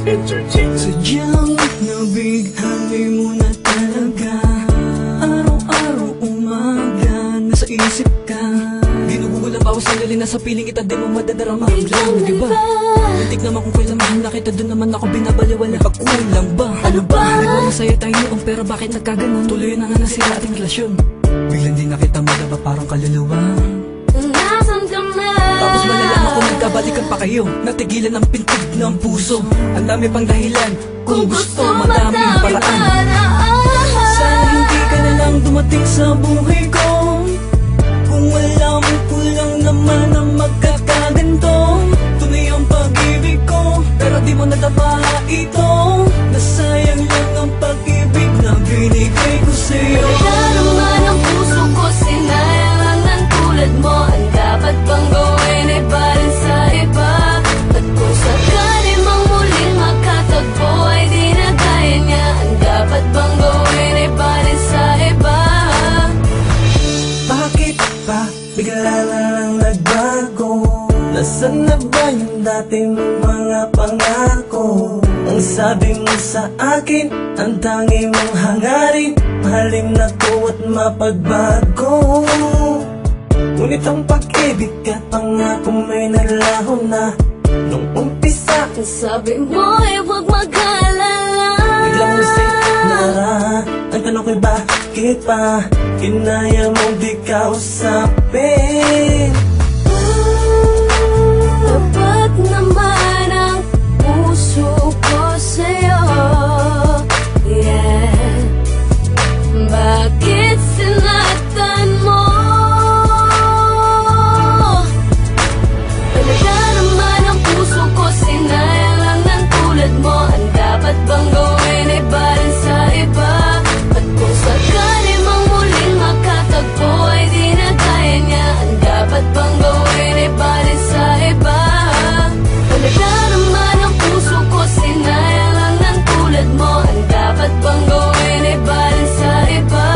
Entertainment. Sadyang nabighani mo na talaga. Araw-araw umaga, nasa isip ka. Ginugugulan pa ako sa lalina sa piling kita, di mo madadarama. Lang, diba? Muntik naman kung kailan mahal na kita, doon naman ako binabaliwala. Pagkulang ba? Ano ba? Di ba masaya tayo noong, pero bakit nagkaganon? Tuloy na nga nasira ating relasyon. Biglang di nakita mo, diba parang kaluluwa? Nasaan ka na? Tapos malalaman ko nagkabalikan pa kayo. Natigilan ang pintig ng puso. Ang dami pang dahilan, kung gusto madaming paraan. Sana hindi ka na lang dumating sa buhay ko. Kung alam ko lang naman na magkakaganto. Tunay ang pag-ibig ko, pero di mo nadama ito. Nasayang lang ang pag-ibig na binigay ko sa'yo. Wala naman ang puso ko, sinayang lang ng tulad mo. Ang dapat bang gawin ay barin sa iba? At kung sakali mang muling makatagpo ay di na kaya niya. Ang dapat bang gawin ay barin sa iba? Bakit ba bigla na lang nagbago? Nasaan na ba yung dating mga pangako? Ang sabi mo sa akin, ang tangi mong hangarin, mahalin na ko at mapagbago. Ngunit ang pag-ibig at pangako may nalaho na nung umpisa. Ang sabi mo ay huwag mag-alala. Biglang musik nara. Ang tanong ko'y bakit pa kinaya mong di kausapin? Tapat naman ang puso ko sa'yo. Yeah. Bakit sinatan mo? Talaga naman ang puso ko, sinayang lang ng tulad mo. Ang dapat bang gawin ay barin sa iba? At kung sakali mang muling makatagpo ay di na kaya niya. Ang dapat bang gawin ay barin sa iba? Talaga naman ang puso ko, sinayang lang ng tulad mo. Ang dapat bang gawin ay barin sa iba?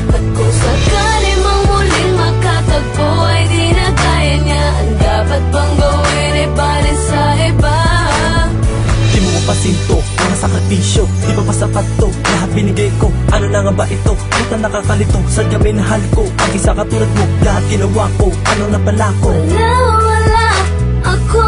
At kung sakali mang muling makatagpo ay di na kaya niya. Ang dapat bang gawin ay barin sa iba? Di mo ko pasinto, mga sakripisyo, di ba pasapat to? Lahat binigay ko, ano na nga ba ito? Puta nakakalito, sadya minahal ko. Ang isa katulad mo, lahat ginawa ko, ano na pala ko? Wala, ako